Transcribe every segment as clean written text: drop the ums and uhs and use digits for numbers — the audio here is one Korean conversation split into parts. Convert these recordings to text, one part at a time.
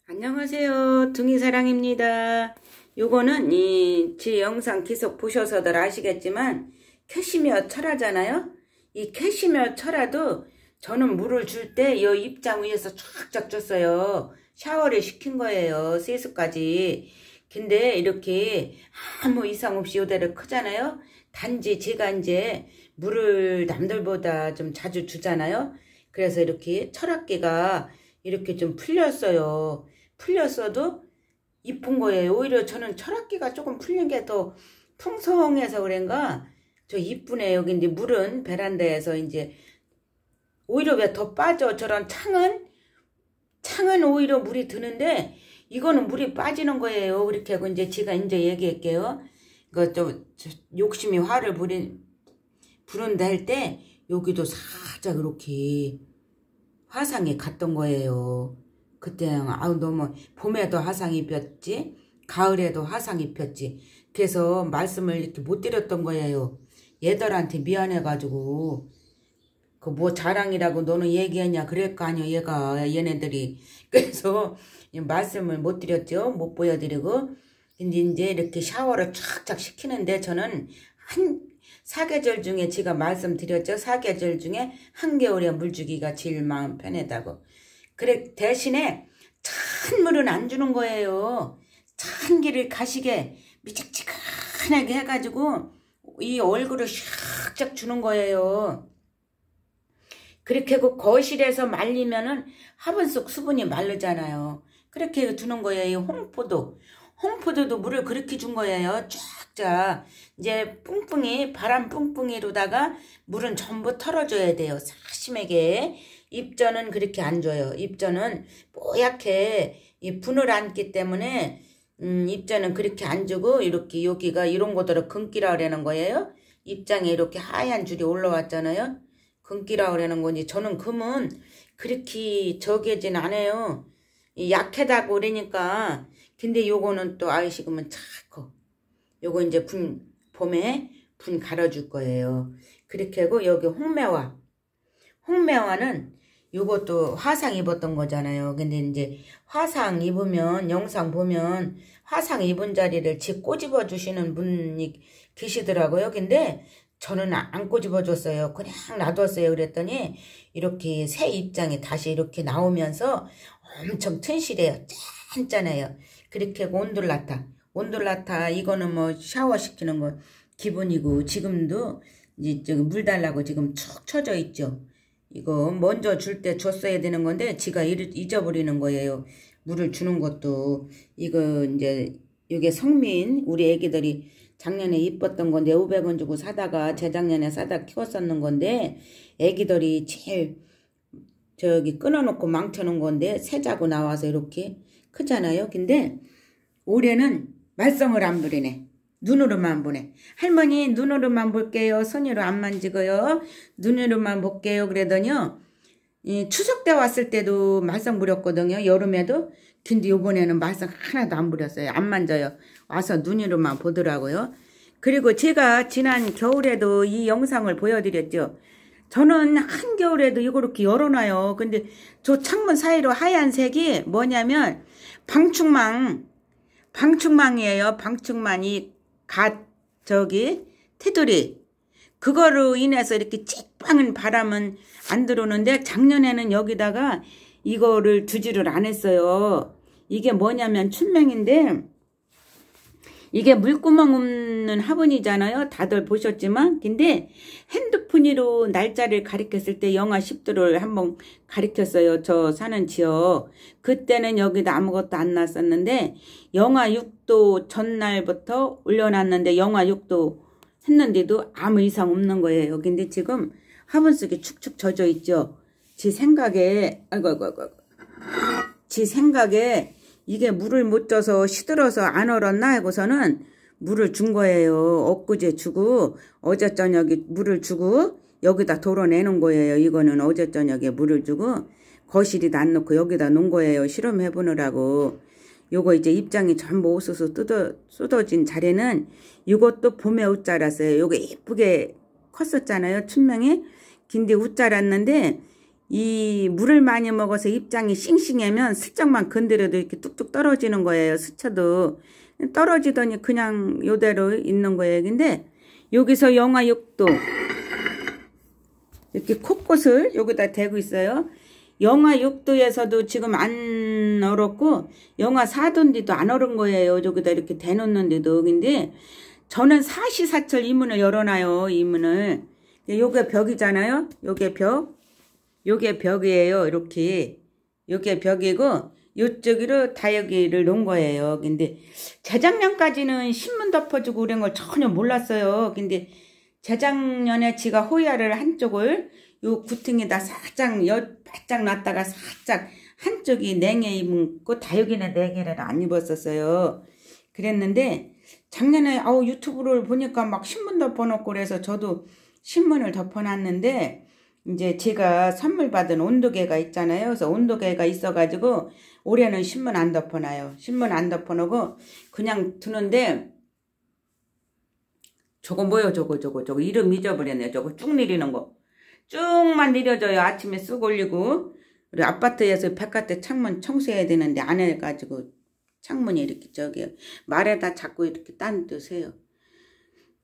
안녕하세요. 둥이사랑입니다. 요거는 제 영상 계속 보셔서들 아시겠지만 캐시미어 철하잖아요. 이 캐시미어 철화도 저는 물을 줄 때 이 입장 위에서 쫙쫙 줬어요. 샤워를 시킨 거예요. 세수까지. 근데 이렇게 아무 이상 없이 요대로 크잖아요. 단지 제가 이제 물을 남들보다 좀 자주 주잖아요. 그래서 이렇게 철학기가 이렇게 좀 풀렸어요. 풀렸어도 이쁜 거예요. 오히려 저는 철학기가 조금 풀린 게 더 풍성해서 그런가 저 이쁘네요. 근데 물은 베란다에서 이제 오히려 왜 더 빠져. 저런 창은 오히려 물이 드는데 이거는 물이 빠지는 거예요. 그렇게 하고 이제 제가 이제 얘기할게요. 이거 좀 욕심이 화를 부른다 할 때 여기도 살짝 이렇게 화상이 갔던 거예요. 그때 아우 너무 봄에도 화상이 폈지 가을에도 화상이 폈지. 그래서 말씀을 이렇게 못 드렸던 거예요. 얘들한테 미안해가지고 그 뭐 자랑이라고 너는 얘기했냐 그럴 거 아니야 얘네들이. 그래서 말씀을 못 드렸죠. 못 보여드리고. 근데 이제 이렇게 샤워를 쫙쫙 시키는데 저는 사계절 중에 제가 말씀드렸죠. 사계절 중에 한겨울에 물 주기가 제일 마음 편하다고. 그래 대신에 찬물은 안 주는 거예요. 찬기를 가시게 미직직하게 해가지고 이 얼굴을 샥쫙 주는 거예요. 그렇게 하고 거실에서 말리면은 화분 속 수분이 마르잖아요. 그렇게 주는 거예요. 홍포도도 물을 그렇게 준 거예요. 쫙쫙. 이제 뿡뿡이 바람 뿡뿡이로다가 물은 전부 털어줘야 돼요. 사심하게. 입전은 그렇게 안 줘요. 입전은 뽀얗게 이 분을 안기 때문에 입전은 그렇게 안 주고 이렇게 여기가 이런 거대로 금기라 그러는 거예요. 입장에 이렇게 하얀 줄이 올라왔잖아요. 금기라 그러는 건지 저는 금은 그렇게 저기진 않아요. 약하다고 그러니까. 근데 요거는 또 아이식으면 차고 요거 이제 봄에 분 갈아줄 거예요. 그렇게 하고 여기 홍매화는 요것도 화상 입었던 거잖아요. 근데 이제 화상 입으면 영상 보면 화상 입은 자리를 꼬집어 주시는 분이 계시더라고요. 근데 저는 안 꼬집어 줬어요. 그냥 놔뒀어요. 그랬더니 이렇게 새 입장이 다시 이렇게 나오면서 엄청 튼실해요. 짠짠해요. 그렇게 하고 온돌라타 이거는 뭐 샤워시키는 거 기본이고 지금도 이제 저기 물 달라고 지금 축 쳐져 있죠. 이거 먼저 줄 때 줬어야 되는 건데 지가 잊어버리는 거예요. 물을 주는 것도. 이거 이제 이게 성민 우리 애기들이 작년에 이뻤던 건데 500원 주고 사다가 재작년에 사다 키웠었는 건데 애기들이 제일 저기 끊어놓고 망쳐놓은 건데 새자고 나와서 이렇게 크잖아요. 근데 올해는 말썽을 안 부리네. 눈으로만 보네. 할머니 눈으로만 볼게요. 손으로 안 만지고요. 눈으로만 볼게요. 그러더니요. 추석 때 왔을 때도 말썽 부렸거든요. 여름에도. 근데 요번에는 말썽 하나도 안 부렸어요. 안 만져요. 와서 눈으로만 보더라고요. 그리고 제가 지난 겨울에도 이 영상을 보여드렸죠. 저는 한겨울에도 이렇게 열어놔요. 근데 저 창문 사이로 하얀색이 뭐냐면 방충망이에요. 방충망이 테두리. 그거로 인해서 이렇게 찌빵한 바람은 안 들어오는데 작년에는 여기다가 이거를 주지를 안 했어요. 이게 뭐냐면 춘맹인데 이게 물구멍 없는 화분이잖아요. 다들 보셨지만 근데 핸드폰으로 날짜를 가리켰을 때 영하 10도를 한번 가리켰어요. 저 사는 지역. 그때는 여기다 아무것도 안 났었는데 영하 6도 전날부터 올려놨는데 영하 6도 했는데도 아무 이상 없는 거예요. 근데 지금 화분 속에 축축 젖어 있죠. 제 생각에 이게 물을 못 줘서 시들어서 안 얼었나 하고서는 물을 준 거예요. 엊그제 주고 어제 저녁에 물을 주고 여기다 덜어내는 거예요. 이거는 어제 저녁에 물을 주고 거실에다 안 놓고 여기다 놓은 거예요. 실험해 보느라고. 요거 이제 입장이 전부 오수수 쏟아진 자리는 이것도 봄에 옷 자랐어요. 요거 예쁘게 컸었잖아요. 춘명이. 근데 옷 자랐는데 이 물을 많이 먹어서 입장이 싱싱하면 슬쩍만 건드려도 이렇게 뚝뚝 떨어지는 거예요. 스쳐도. 떨어지더니 그냥 요대로 있는 거예요. 근데 여기서 영하 6도 이렇게 콧꽃을 여기다 대고 있어요. 영하 6도에서도 지금 안 얼었고 영하 4도인데도 안 얼은 거예요. 여기다 이렇게 대놓는데도. 근데 저는 사시사철 이문을 열어놔요. 이문을. 요게 벽이잖아요. 요게 벽. 요게 벽이에요. 이렇게. 요게 벽이고 요쪽으로 다육이를 놓은 거예요. 근데 재작년까지는 신문 덮어주고 그런 걸 전혀 몰랐어요. 근데 재작년에 제가 호야를 한쪽을 요 구퉁에다 살짝 바짝 놨다가 살짝 한쪽이 냉해 입고 다육이는 냉해를 안 입었었어요. 그랬는데 작년에 유튜브를 보니까 막 신문 덮어놓고 그래서 저도 신문을 덮어놨는데 이제 제가 선물 받은 온도계가 있잖아요. 그래서 온도계가 있어가지고 올해는 신문 안 덮어놔요. 신문 안 덮어놓고 그냥 두는데 저거 뭐요? 저거 이름 잊어버렸네요. 저거 쭉 내리는 거. 쭉만 내려져요. 아침에 쑥 올리고. 우리 아파트에서 바깥에 창문 청소해야 되는데 안 해가지고 창문이 이렇게 말에다 자꾸 이렇게 딴 듯해요.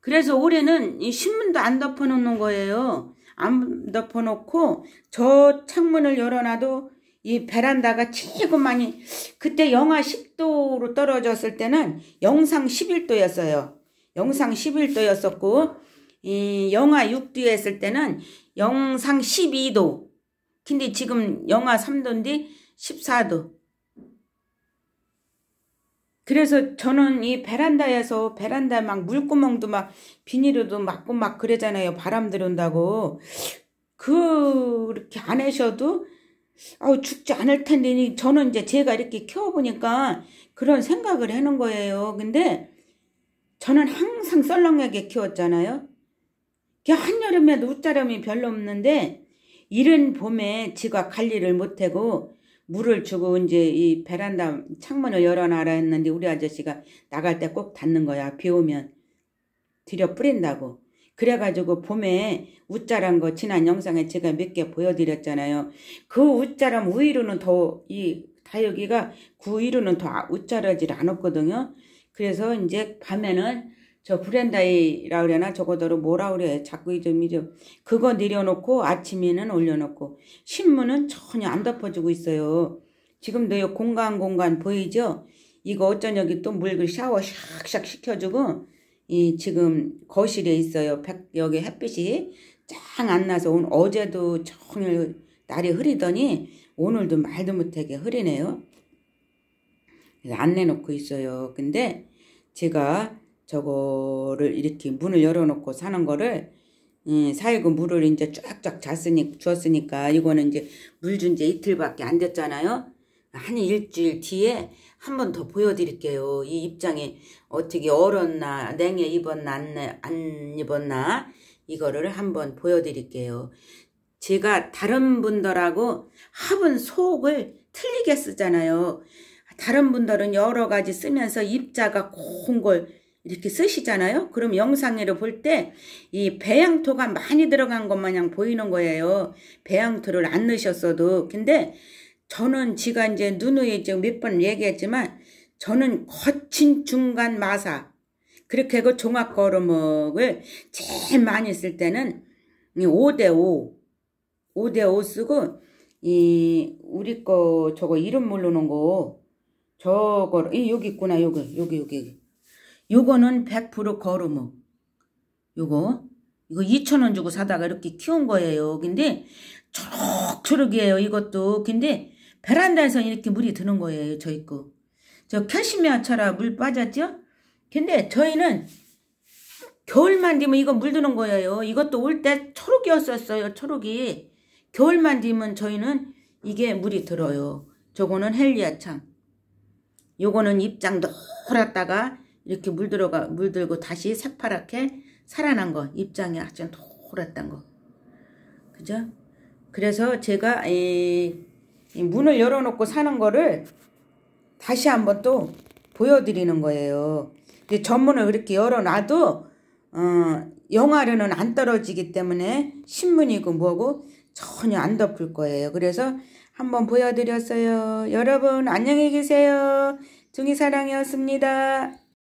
그래서 올해는 이 신문도 안 덮어놓는 거예요. 안 덮어놓고 저 창문을 열어놔도 이 베란다가 최고 많이 그때 영하 10도로 떨어졌을 때는 영상 11도였어요. 영상 11도였었고 이 영하 6도에 했을 때는 영상 12도. 근데 지금 영하 3도인데 14도. 그래서 저는 이 베란다에서 베란다 막 물구멍도 막 비닐로도 막고 막 그러잖아요. 바람 들어온다고. 그렇게 안 하셔도 죽지 않을 텐데 저는 이제 제가 이렇게 키워보니까 그런 생각을 하는 거예요. 근데 저는 항상 썰렁하게 키웠잖아요. 한여름에도 웃자람이 별로 없는데 이른 봄에 지가 관리를 못하고 물을 주고 이제 이 베란다 창문을 열어놔라 했는데 우리 아저씨가 나갈 때 꼭 닫는 거야. 비 오면 들여 뿌린다고. 그래가지고 봄에 웃자란 거 지난 영상에 제가 몇 개 보여드렸잖아요. 그 웃자람 우위로는 더 이 다육이가 그 위로는 더 웃자라질 않았거든요. 그래서 이제 밤에는 저 브렌다이라 그러나 저거더러 뭐라 그래. 자꾸 잊어. 그거 내려놓고 아침에는 올려놓고 신문은 전혀 안 덮어주고 있어요. 지금도 이 공간 보이죠? 이거 어쩌냐기 또 물 샤워 샥샥 시켜주고 이 지금 거실에 있어요. 여기 햇빛이 짱 안 나서 어제도 종일 날이 흐리더니 오늘도 말도 못하게 흐리네요. 안 내놓고 있어요. 근데 제가 저거를 이렇게 문을 열어놓고 사는 거를 사이고 물을 이제 쫙쫙 주었으니까 이거는 이제 물 준 지 이틀밖에 안 됐잖아요. 한 일주일 뒤에 한 번 더 보여드릴게요. 이 입장이 어떻게 얼었나 냉해 입었나 안 입었나 이거를 한번 보여드릴게요. 제가 다른 분들하고 합은 속을 틀리게 쓰잖아요. 다른 분들은 여러 가지 쓰면서 입자가 고운 걸 이렇게 쓰시잖아요. 그럼 영상으로 볼 때 이 배양토가 많이 들어간 것 마냥 보이는 거예요. 배양토를 안 넣으셨어도. 근데 저는 제가 이제 누누이 몇 번 얘기했지만 저는 거친 중간 마사 그렇게 그 종합 거름목을 제일 많이 쓸 때는 5대5 쓰고 이 우리 거 저거 이름 모르는 거 저거 여기 있구나. 여기 요거는 100% 거름목. 이거 2,000원 주고 사다가 이렇게 키운 거예요. 근데 초록초록이에요. 이것도. 근데 베란다에서 이렇게 물이 드는 거예요. 저희 거. 저 캐시미어처라 물 빠졌죠? 근데 저희는 겨울만 되면 이거 물 드는 거예요. 이것도 올 때 초록이었었어요. 초록이. 겨울만 되면 저희는 이게 물이 들어요. 저거는 헬리아창. 요거는 입장 노랗다가 이렇게 물들고 다시 새파랗게 살아난 거. 입장이 아주 노랗단 거. 그죠? 그래서 제가 이 문을 열어놓고 사는 거를 다시 한번 또 보여드리는 거예요. 근데 전문을 그렇게 열어놔도 영하로는 안 떨어지기 때문에 신문이고 뭐고 전혀 안 덮을 거예요. 그래서 한번 보여드렸어요. 여러분 안녕히 계세요. 중이사랑이었습니다.